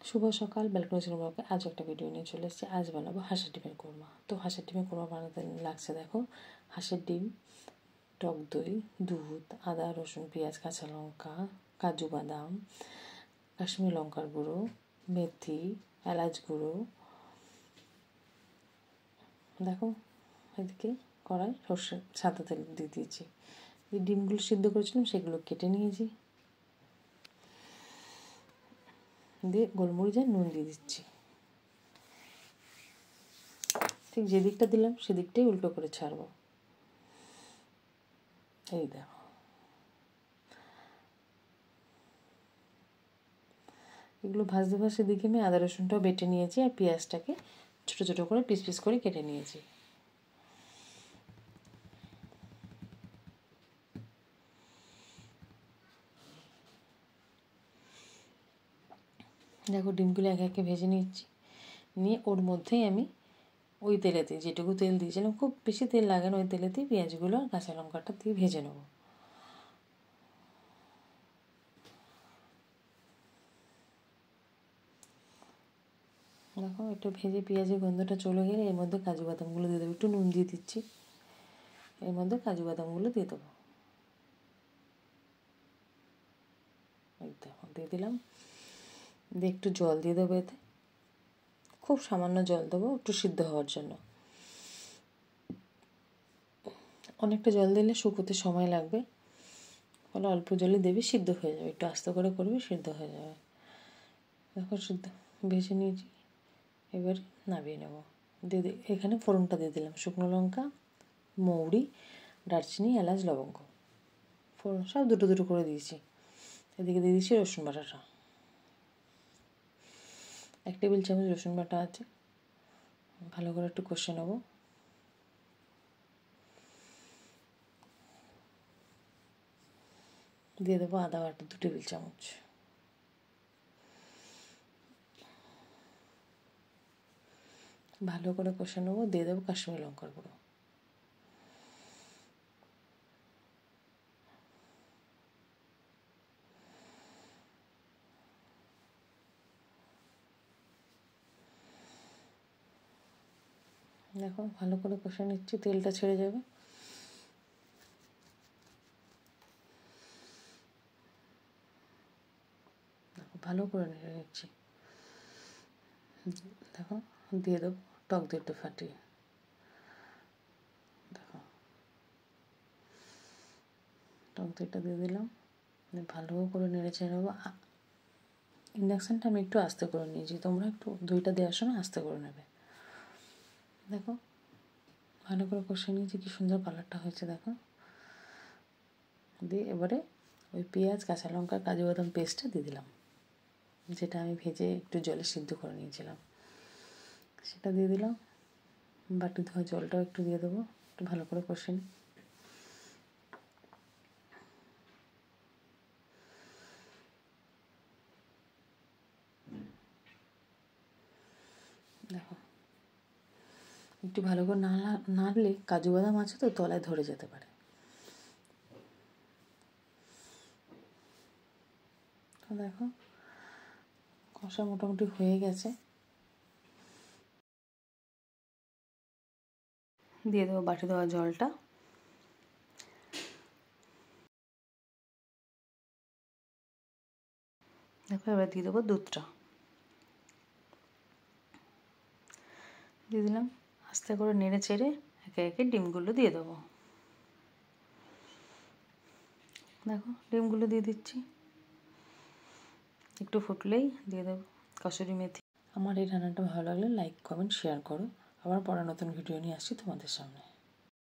শুভ সকাল, ব্যালকনি ব্লগে আজ একটা ভিডিও নিয়ে চলে এসেছি। আজ বানাবো হাঁসের ডিমের কোরমা। তো হাঁসের ডিমের কোরমা বানাতে লাগছে দেখো হাঁসের ডিম, টক দই, দুধ, আদা রসুন পেঁয়াজ কাঁচা লঙ্কা, কাজু বাদাম, কাশ্মীরি লঙ্কার গুঁড়ো, মেথি, এলাচ গুঁড়ো। দেখো এদিকে কড়াই সর্ষে সাদা তেল দিয়ে দিয়েছি। এই ডিমগুলো সিদ্ধ করেছিলাম সেগুলো কেটে নিয়েছি, দিয়ে গোলমরিচ আর নুন দিয়ে দিচ্ছি। ঠিক যে দিকটা দিলাম সেদিকটাই উল্টো করে ছাড়বো। এই দেখো এগুলো ভাজতে ভাজতে দিকে আমি আদা রসুনটাও বেটে নিয়েছি আর পেঁয়াজটাকে ছোটো ছোটো করে পিস পিস করে কেটে নিয়েছি। দেখো ডিমগুলো একে একে ভেজে নিচ্ছি, নিয়ে ওর মধ্যেই আমি ওই তেলেতে যেটুকু তেল দিয়েছিলাম, খুব বেশি তেল লাগে না, ওই তেলেতেই পেঁয়াজগুলো আর কাঁচা লঙ্কাটা দিয়ে ভেজে নেবো। দেখো একটু ভেজে পেঁয়াজের গন্ধটা চলে গেলে এর মধ্যে কাজু বাদামগুলো দিয়ে দেবো। একটু নুন দিয়ে দিচ্ছি, এর মধ্যে কাজু বাদামগুলো দিয়ে দেবো। এই দেখো দিয়ে দিলাম, দিয়ে একটু জল দিয়ে দেবো, এতে খুব সামান্য জল দেবো একটু সিদ্ধ হওয়ার জন্য। অনেকটা জল দিলে শুকোতে সময় লাগবে, ফলে অল্প জলে দেবে, সিদ্ধ হয়ে যাবে। একটু আস্তে করে করবে, সিদ্ধ হয়ে যাবে। দেখো সিদ্ধ ভেজে নিয়েছি, এবার নামিয়ে নেব। দিয়ে এখানে ফোড়নটা দিয়ে দিলাম, শুকনো লঙ্কা, মৌরি, দারচিনি, এলাচ, লবঙ্গ, ফোড়ন সব দুটো দুটো করে দিয়েছি। এদিকে দিয়ে দিচ্ছি রসুন বাটাটা, 1 টেবিল চামচ রসুন বাটা আছে, ভালো করে একটু কষে নেব। দিয়ে দেবো আদা বাটা 2 টেবিল চামচ, ভালো করে কষে নেবো। দিয়ে দেবো কাশ্মীরি লঙ্কার গুঁড়ো, দেখো ভালো করে কষে নিচ্ছি, তেলটা ছেড়ে যাবে। দেখো ভালো করে নেড়ে নিচ্ছি। দেখো দিয়ে দেবো টক দইটা ফাটিয়ে, দেখো টক দইটা দিয়ে দিলাম, ভালো করে নেড়ে চেড়ে নেবো। ইন্ডাকশানটা আমি একটু আস্তে করে নিয়েছি, তোমরা একটু দইটা দেওয়ার সময় আস্তে করে নেবে। দেখো ভালো করে কষে নিয়েছি, কি সুন্দর কালারটা হয়েছে দেখো। দিয়ে এবারে ওই পেঁয়াজ কাঁচা লঙ্কা কাজু বাদাম পেস্টটা দিয়ে দিলাম, যেটা আমি ভেজে একটু জলে সিদ্ধ করে নিয়েছিলাম, সেটা দিয়ে দিলাম। বাটি ধোয়া জলটাও একটু দিয়ে দেবো, একটু ভালো করে কষে নিই। দেখো একটু ভালো করে নাড়লে কাজু বাদাম আছে তো তলায় ধরে যেতে পারে। তো দেখো কষা মোটামুটি হয়ে গেছে, দিয়ে দেবো বাটি দেওয়া জলটা। দেখো এবার দিয়ে দেবো দুধটা, দিয়ে দিলাম। আস্তে করে নেড়ে চেড়ে একে একে ডিমগুলো দিয়ে দেবো। দেখো ডিমগুলো দিয়ে দিচ্ছি, একটু ফুটলেই দিয়ে দেবো কসুরি মেথি। আমার এই রান্নাটা ভালো লাগলে লাইক কমেন্ট শেয়ার করো। আবার পরে নতুন ভিডিও নিয়ে আসছি তোমাদের সামনে।